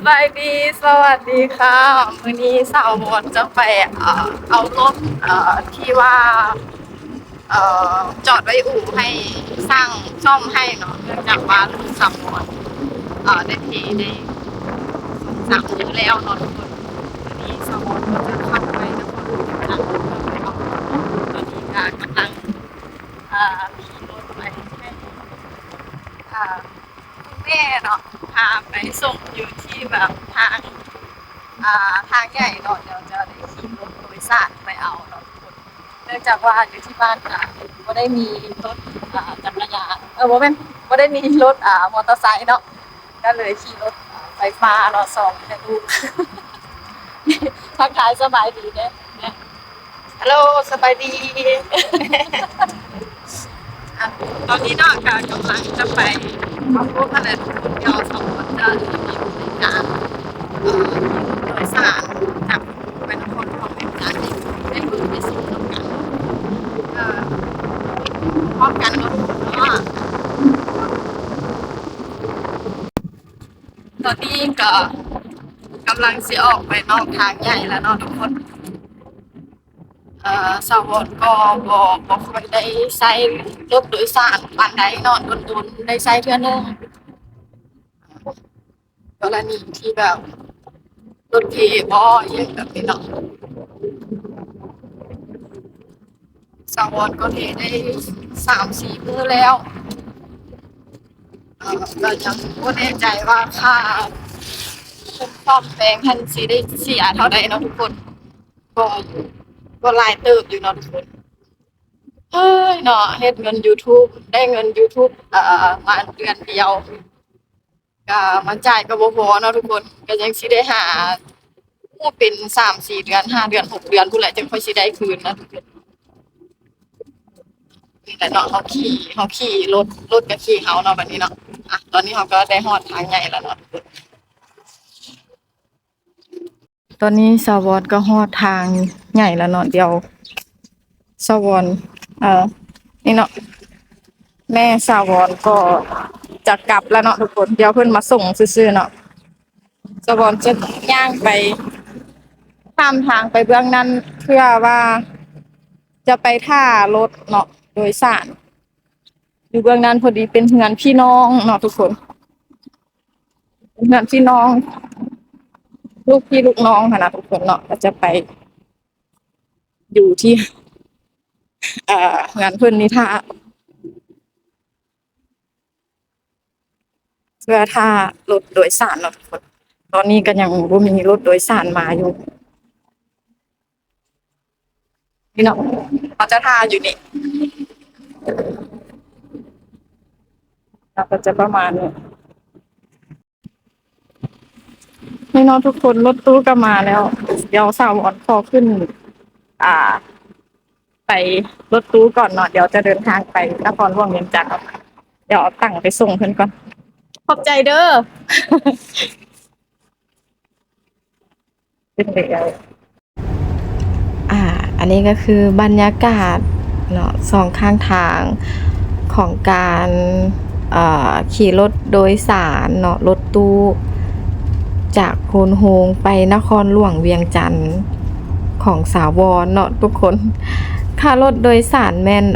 บายดีสวัสดีค่ะวันนี้สาวมนจะไปเอารถที่ว่าเอ่จอดไว้อู่ให้สร้างซ่อมให้เนาะเนื่องจากว่าลูกสาวมนได้ทีได้สั่งเยอะแล้วเนาะทุกคนวันนี้สาวมนก็จะเข้าไปนครหลวงนะไปเอาตอนนี้ก็กำลังขี่รถไปให้อ่าคุณแม่เนาะพาไปส่งอยู่ที่แบบทางใหญ่เนาะเดี๋ยวจะได้ขี่รถโดยสารไปเอาเนาะทุกคนเนื่องจากว่าอยู่ที่บ้านก็ได้มีรถจักรยานว่าเป็นก็ได้มีรถมอเตอร์ไซค์เนาะก็เลยขี่รถไฟฟ้าเนาะส่องให้ลูกทักทายสบายดีเนี่ยฮัลโหลสบายดีตอนนี้เนาะค่ะกำลังจะไปเอาพวกอะไรทุกคนเดียวสองคนจะมีบริการโดยสารจากเป็นคนของเป็นการได้มือไปสู่ร่วมกันเอ่อพร้อมกันเนาะเพราะว่าตอนนี้ก็กำลังสิออกไปนอกทางใหญ่แล้วเนาะทุกคนสาวรก็บ่ค่อยได้ใช้รถโดยสารปานใดเนาะโดนๆได้ใช้เทื่อนึงกรณีที่แบบรถเพบ่อย่างแบบนี้เนาะสาวรก็เทได้3-4มื้อแล้วก็ยังบ่แน่ใจว่าค่าซ่อมแปลงหั้นสิได้เสียเท่าใดเนาะทุกคนก็ก็หลายเติบอยู่เนาะทุกคนเฮ้ยเนาะเฮ็ดเงินยูทูบได้เงินยูทูบมาเดือนเดียวก็มันจ่ายก็บ่พอเนาะทุกคนก็ยังสิได้หาเป็น3-4 เดือน5 เดือน6 เดือนพู้นแหละจังค่อยสิได้คืนนะทุกคนนี่แหละเนาะเฮาขี่รถก็ขี่เฮาเนาะบัดนี้เนาะตอนนี้เฮาก็ได้ฮอดทางใหญ่แล้วเนาะตอนนี้สวรก็ฮอดทางใหญ่แล้วเนาะเดี๋ยวสวรนี่เนาะแม่สาวรก็จะกลับแล้วเนาะทุกคนเดี๋ยวเพิ่นมาส่งซื่อๆเนาะสวรจะย่างไปข้ามทางไปเบื้องนั้นเพื่อว่าจะไปท่ารถเนาะโดยสารอยู่เบื้องนั้นพอดีเป็นเฮือนพี่น้องเนาะทุกคนเฮือนพี่น้องลูกพี่ลูกน้องค่ะนะทุกคนเนาะก็จะไปอยู่ที่งานเพิ่นนี่ท่าเพื่อท่ารถโดยสารเนาะทุกคนตอนนี้ก็ยังบ่มีรถโดยสารมาอยู่นี่เนาะเขาจะท่าอยู่นี่เราก็จะประมาณนี้นี่เนาะทุกคนรถตู้ก็มาแล้วเดี๋ยวสาวอ่อนขอขึ้นอ่าไปรถตู้ก่อนเนาะเดี๋ยวจะเดินทางไปนครหลวงเวียงจันทน์เดี๋ยวเอาตังค์ไปส่งเพิ่นก่อนขอบใจเด้อเป็นเด็กอะไรอ่าอันนี้ก็คือบรรยากาศเนาะสองข้างทางของการขี่รถโดยสารเนาะรถตู้จากโพนโฮงไปนครหลวงเวียงจันทน์ของสาวรเนาะทุกคนค่ารถโดยสารแม่น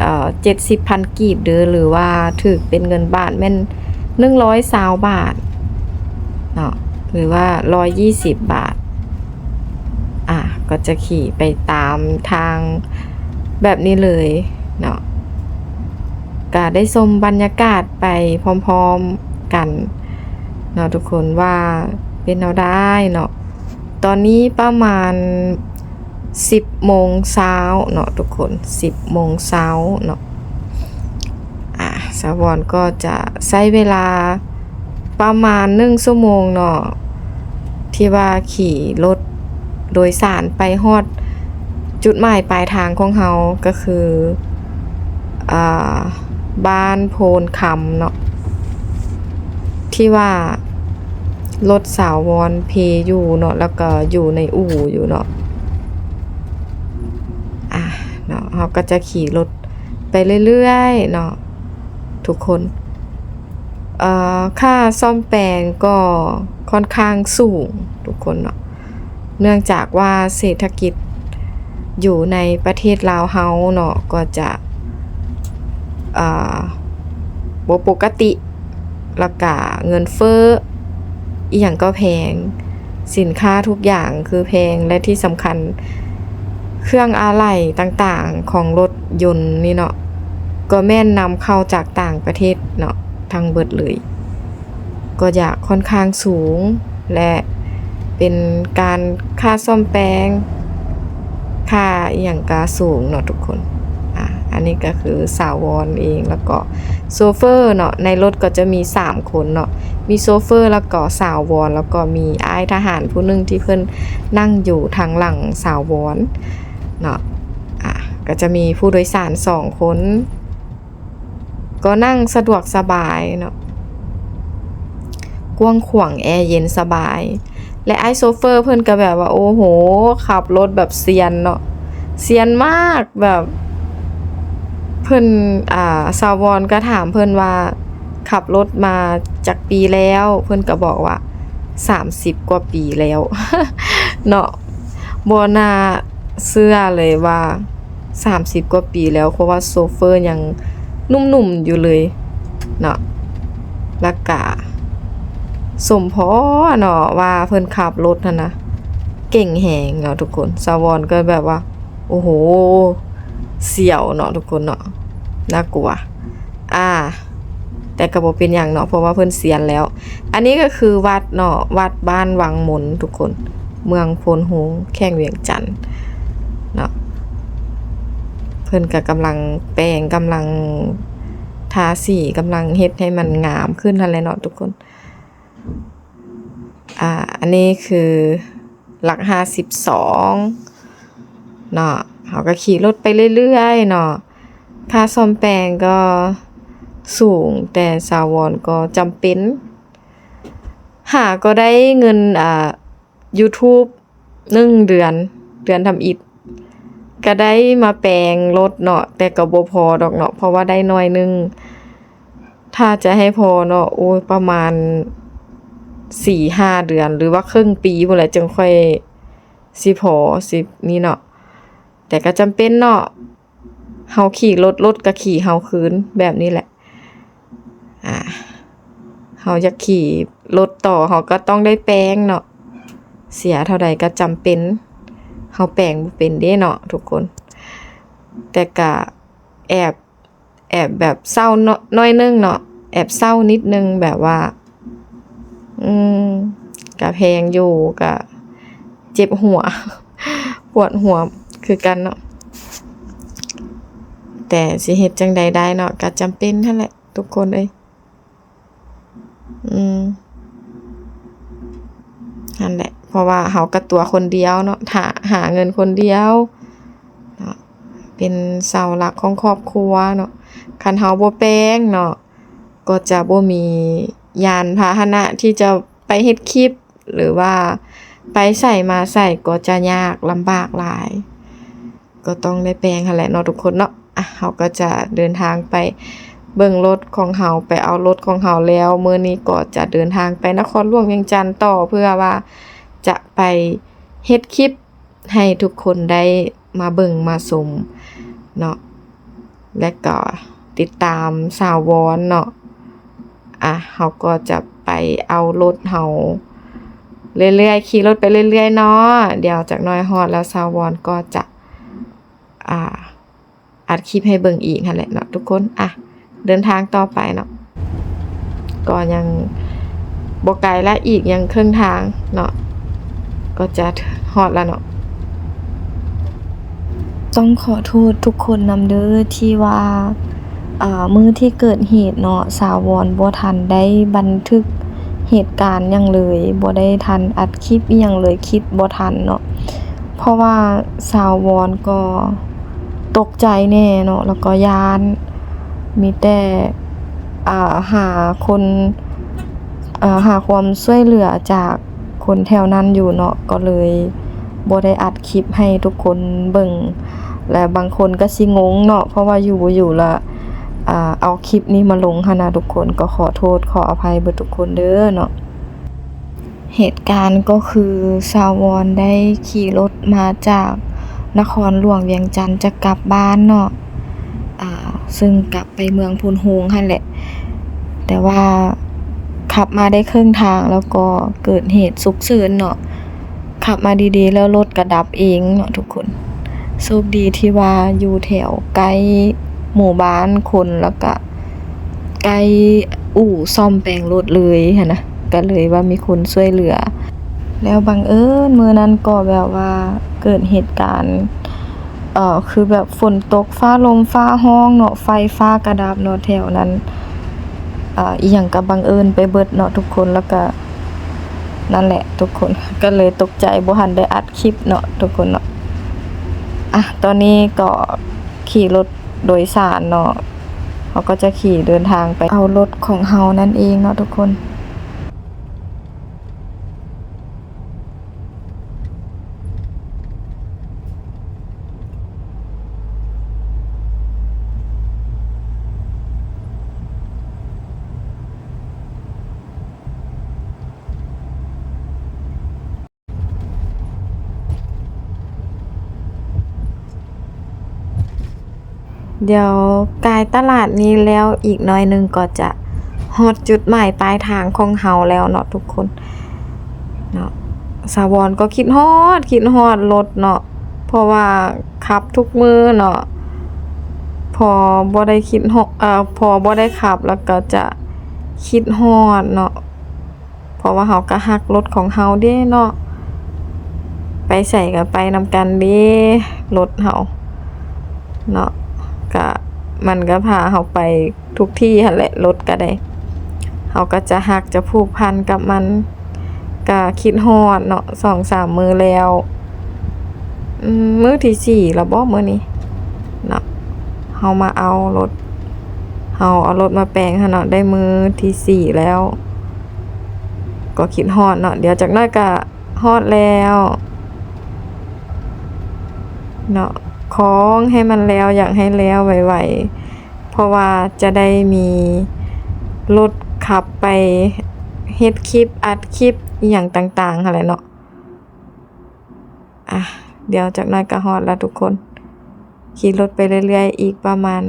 70,000 กีบเด้อหรือว่าถือเป็นเงินบาทแม่น120 บาทเนาะหรือว่า120 บาทก็จะขี่ไปตามทางแบบนี้เลยเนาะก็ได้ชมบรรยากาศไปพร้อมๆกันเนาะทุกคนว่าเป็นเอาได้เนาะตอนนี้ประมาณ10 โมงเช้าเนาะทุกคน10 โมงเช้าเนาะสาวรก็จะใช้เวลาประมาณ1 ชั่วโมงเนาะที่ว่าขี่รถโดยสารไปฮอดจุดหมายปลายทางของเฮาก็คือบ้านโพนคำเนาะที่ว่ารถสาวรเพอยู่เนาะแล้วก็อยู่ในอู่อยู่เนาะเนาะเราก็จะขี่รถไปเรื่อยๆเนาะทุกคน ค่าซ่อมแปลงก็ค่อนข้างสูงทุกคนเนาะเนื่องจากว่าเศรษฐกิจอยู่ในประเทศลาวเฮาเนาะก็จะบ่ปกติแล้วก็เงินเฟ้ออีหยังก็แพงสินค้าทุกอย่างคือแพงและที่สำคัญเครื่องอะไหล่ต่างๆของรถยนต์นี่เนาะก็แม่นนำเข้าจากต่างประเทศเนาะทั้งเบิดเลยก็อยากค่อนข้างสูงและเป็นการค่าซ่อมแปลงค่าอีหยังก็สูงเนาะทุกคนอันนี้ก็คือสาวรเองแล้วก็โซเฟอร์เนาะในรถก็จะมี3คนเนาะมีโซเฟอร์แล้วก็สาวรแล้วก็มีอ้ายทหารผู้นึงที่เพิ่นนั่งอยู่ทางหลังสาวรเนาะก็จะมีผู้โดยสาร2คนก็นั่งสะดวกสบายเนาะกว้างขวางแอร์เย็นสบายและไอ้โซเฟอร์เพิ่นก็แบบว่าโอ้โหขับรถแบบเซียนเนาะเซียนมากแบบเพิ่นสาวรก็ถามเพิ่นว่าขับรถมาจากปีแล้วเพิ่นก็บอกว่า30กว่าปีแล้ว เนาะบ่น่าเชื่อเลยว่า30กว่าปีแล้วเพราะว่าโซเฟอร์ยังนุ่มๆอยู่เลยเนาะแล้วก็สมพอเนาะว่าเพิ่นขับรถนั่นนะเก่งแฮงเนาะทุกคนสาวรก็แบบว่าโอ้โหเสี่ยวเนาะทุกคนเนาะน่ากลัวแต่ก็บ่เป็นหยังเนาะเพราะว่าเพิ่นเซียนแล้วอันนี้ก็คือวัดเนาะวัดบ้านวังมนทุกคนเมืองโพนโฮงแข้งเวียงจันทน์เนาะเพิ่นก็กำลังแปลงกำลังทาสีกำลังเฮ็ดให้มันงามขึ้นนั่นแหละเนาะทุกคนอันนี้คือหลัก52เนาะเขาก็ขี่รถไปเรื่อยๆเนาะค่าซ่อมแปลงก็สูงแต่สาวรก็จำเป็นก็ได้เงินYouTube 1 เดือนทำอิฐก็ได้มาแปลงรถเนาะแต่ก็บ่พอดอกเนาะเพราะว่าได้น้อยนึงถ้าจะให้พอเนาะโอ้ยประมาณ 4-5 เดือนหรือว่าครึ่งปีพุ่นแหละจึงค่อยสิพอสินี่เนาะแต่ก็จำเป็นเนาะเฮาขี่รถก็ขี่เฮาคืนแบบนี้แหละเฮาอยากขี่รถต่อเฮาก็ต้องได้แปลงเนาะเสียเท่าใดก็จำเป็นเฮาแปลงบ่เป็นเด้เนาะทุกคนแต่ก็แอบแบบเศร้าน้อยนึงเนาะแอบเศร้านิดนึงแบบว่าก็แพงอยู่ก็เจ็บหัว ปวดหัวคือกันเนาะแต่สิเฮ็ดจังใดได้เนาะก็จำเป็นนั่นแหละทุกคนเอ้ยนั่นแหละเพราะว่าเฮาก็ตัวคนเดียวเนาะหาเงินคนเดียวเนาะเป็นเสาหลักของครอบครัวเนาะคันเฮาบ่แปลงเนาะก็จะบ่มียานพาหนะที่จะไปเฮ็ดคลิปหรือว่าไปใส่มาใส่ก็จะยากลำบากหลายก็ต้องได้แปลงหั่นแหละเนาะทุกคนเนาะเฮาก็จะเดินทางไปเบิ่งรถของเฮาไปเอารถของเฮาแล้วมื้อนี้ก็จะเดินทางไปนครหลวงเวียงจันทน์ต่อเพื่อว่าจะไปเฮ็ดคลิปให้ทุกคนได้มาเบิ่งมาชมเนาะและก็ติดตามสาววอนเนาะเฮาก็จะไปเอารถเฮาเรื่อยๆขี่รถไปเรื่อยๆเนาะเดี๋ยวจากน้อยฮอดแล้วสาววอนก็จะอัดคลิปให้เบิ่งอีกนั่นแหละเนาะทุกคนเดินทางต่อไปเนาะก็ยังบ่ไกลและอีกยังครึ่งทางเนาะก็จะฮอดแล้วเนาะต้องขอโทษทุกคนนำเด้อที่ว่ามื้อที่เกิดเหตุเนาะสาววอนบ่ทันได้บันทึกเหตุการณ์หยังเลยบ่ได้ทันอัดคลิปอีหยังเลยคิดบ่ทันเนาะเพราะว่าสาววอนก็ตกใจแน่เนาะแล้วก็ย้านมีแต่หาคนหาความช่วยเหลือจากคนแถวนั้นอยู่เนาะก็เลยบ่ได้อัดคลิปให้ทุกคนเบิ่งและบางคนก็สิงงเนาะเพราะว่าอยู่ละ เอาคลิปนี้มาลงหั้นนะทุกคนก็ขอโทษขออภัยเบิดทุกคนเด้อเนาะเหตุการณ์ก็คือชาววอนได้ขี่รถมาจากนครหลวงเวียงจันทน์จะกลับบ้านเนาะซึ่งกลับไปเมืองพุนโฮงหั่นแหละ แต่ว่าขับมาได้ครึ่งทางแล้วก็เกิดเหตุฉุกเฉินเนาะขับมาดีๆแล้วรถก็ดับเองเนาะทุกคนโชคดีที่ว่าอยู่แถวใกล้หมู่บ้านคนแล้วก็ใกล้อู่ซ่อมแปลงรถเลยหั้นนะก็เลยว่ามีคนช่วยเหลือแล้วบังเอิญมื้อนั้นก็แบบว่าเกิดเหตุการณ์คือแบบฝนตกฟ้าลมฟ้าร้องเนาะไฟฟ้ากระดับเนาะแถวนั้นอีหยังก็บังเอิญไปเบิดเนาะทุกคนแล้วก็นั่นแหละทุกคนก็เลยตกใจบ่ทันได้อัดคลิปเนาะทุกคนเนาะตอนนี้ก็ขี่รถโดยสารเนาะเขาก็จะขี่เดินทางไปเอารถของเฮานั่นเองเนาะทุกคนเดี๋ยวกายตลาดนี้แล้วอีกหน่อยหนึงก็จะฮอดจุดหมายปลายทางของเฮาแล้วเนาะทุกคนเนาะสาวรก็คิดฮอดรถเนาะเพราะว่าขับทุกมื้อเนาะพอบ่ได้คิดฮอดพอบ่ได้ขับแล้วก็จะคิดฮอดเนาะเพราะว่าเฮาก็รักรถของเฮาเด้เนาะไปไสก็ไปนำกันเด้รถเฮาเนาะก็มันก็พาเฮาไปทุกที่หั่นแหละรถก็ได้เฮาก็จะรักจะผูกพันกับมันก็คิดฮอดเนาะ2-3มื้อแล้วมื้อที่4แล้วบ่มื้อนี้เนาะเฮามาเอารถเฮาเอารถมาแปลงหั่นเนาะได้มื้อที่4แล้วก็คิดฮอดเนาะเดี๋ยวจักหน่อยก็ฮอดแล้วเนาะของให้มันแล้วอยากให้แล้วไวๆเพราะว่าจะได้มีรถขับไปเฮ็ดคลิปอัดคลิปอีหยังต่างๆหั่นแหละเนาะเดี๋ยวจักหน่อยก็ฮอดแล้วทุกคนขี่รถไปเรื่อยๆอีกประมาณ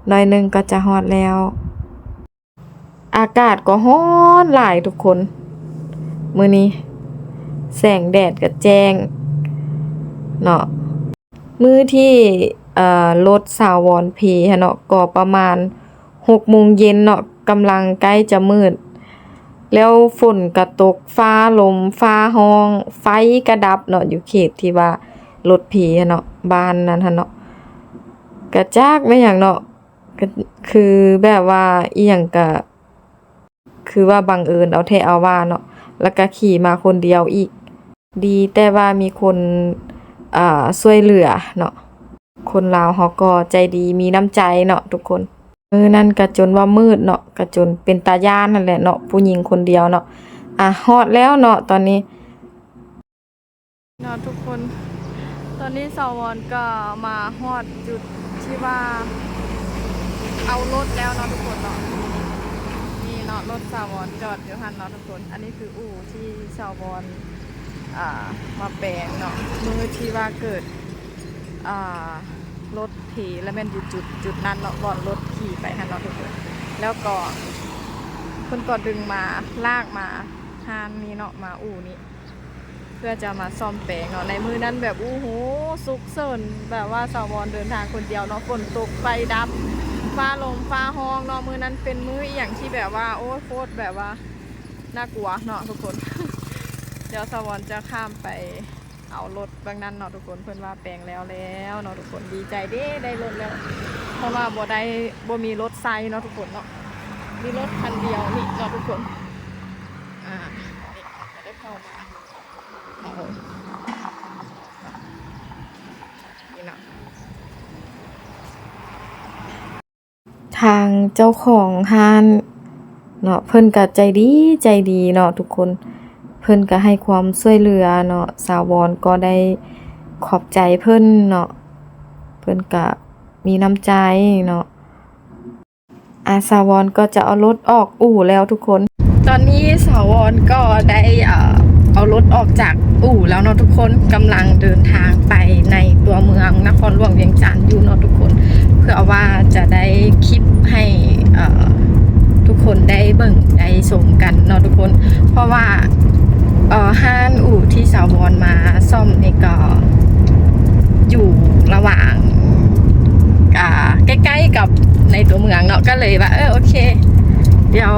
หน่อยหนึงก็จะฮอดแล้วอากาศก็ร้อนหลายทุกคนมื้อนี้แสงแดดก็แจ้งเนาะมื้อที่รถสาวรเพหั้นเนาะก็ประมาณ6 โมงเย็นเนาะกำลังใกล้จะมืดแล้วฝนก็ตกฟ้าลมฟ้าร้องไฟก็ดับเนาะอยู่เขตที่ว่ารถผีหั้นเนาะบ้านนั้นหั่นเนาะก็จักแม่นหยังเนาะก็คือแบบว่าอิหยังก็คือว่าบังเอิญเอาแท้เอาว่าเนาะแล้วก็ขี่มาคนเดียวอีกดีแต่ว่ามีคนช่วยเหลือเนาะคนลาวเขาก็ใจดีมีน้ำใจเนาะทุกคนนั่นก็จนว่ามืดเนาะก็จนเป็นตาย้านนั่นแหละเนาะผู้หญิงคนเดียวเนาะฮอดแล้วเนาะตอนนี้เนาะทุกคนตอนนี้สาวรก็มาฮอดจุดที่ว่าเอารถแล้วเนาะทุกคนเนาะนี่เนาะรถสาวรจอดอยู่หั่นเนาะทุกคนอันนี้คืออู่ที่สาวรมาแปลงเนาะมือที่ว่าเกิดรถผีแล้วแม่นอยู่จุดนั้นเนาะก่อนรถขี่ไปหั่นเนาะทุกคนแล้วก็เพิ่นก็ดึงมาลากมาทางนี้เนาะมาอู่นี้เพื่อจะมาซ่อมแปลงเนาะในมือนั้นแบบโอ้โหสุกเสินแบบว่าสาวรเดินทางคนเดียวเนาะฝนตกไฟดับฟ้าลมฟ้าห้องเนาะมือนั้นเป็นมืออย่างที่แบบว่าโอ้โคตรแบบว่าน่ากลัวเนาะทุกคน เดี๋ยวสาวรจะข้ามไปเอารถบางนั้นเนาะทุกคนเพื่อนว่าแปลงแล้วเนาะทุกคนดีใจได้รถแล้วเพราะว่าบ่มีรถไซเนาะทุกคนเนาะมีรถคันเดียวนี่เนาะทุกคนนี่จะได้เข้ามานี่เนาะทางเจ้าของห้านเนาะเพิ่นก็ใจดีเนาะทุกคนเพิ่นก็ให้ความช่วยเหลือเนาะสาวรก็ได้ขอบใจเพิ่นเนาะเพิ่นก็มีน้ำใจเนาะ สาวรก็จะเอารถออกอู่แล้วทุกคน ตอนนี้สาวรก็ได้เอารถออกจากอู่แล้วเนาะทุกคนกำลังเดินทางไปในตัวเมืองนครหลวงเวียงจันทร์อยู่เนาะทุกคนเพื่อว่าจะได้คลิปให้ทุกคนได้เบิ่งได้ชมกันเนาะทุกคนเพราะว่าห้างอู่ที่สาวรมาซ่อมนี่ก็อยู่ระหว่างใกล้ๆกับในตัวเมืองเนาะก็เลยว่าโอเคเดี๋ยว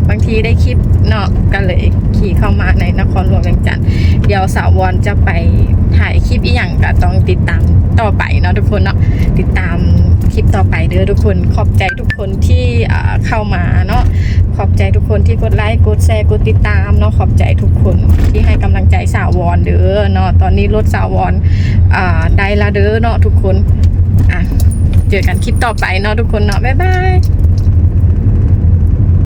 บางทีได้คลิปเนาะก็เลยขี่เข้ามาในนครหลวงเวียงจันทร์เดี๋ยวสาววรจะไปถ่ายคลิปอีหยังก็ต้องติดตามต่อไปเนาะทุกคนเนาะติดตามคลิปต่อไปเด้อทุกคนขอบใจทุกคนที่เข้ามาเนาะขอบใจทุกคนที่กดไลค์กดแชร์กดติดตามเนาะขอบใจทุกคนที่ให้กำลังใจสาววรเด้อเนาะตอนนี้รถสาววรได้ละเด้อเนาะทุกคนเจอกันคลิปต่อไปเนาะทุกคนเนาะบ๊ายบาย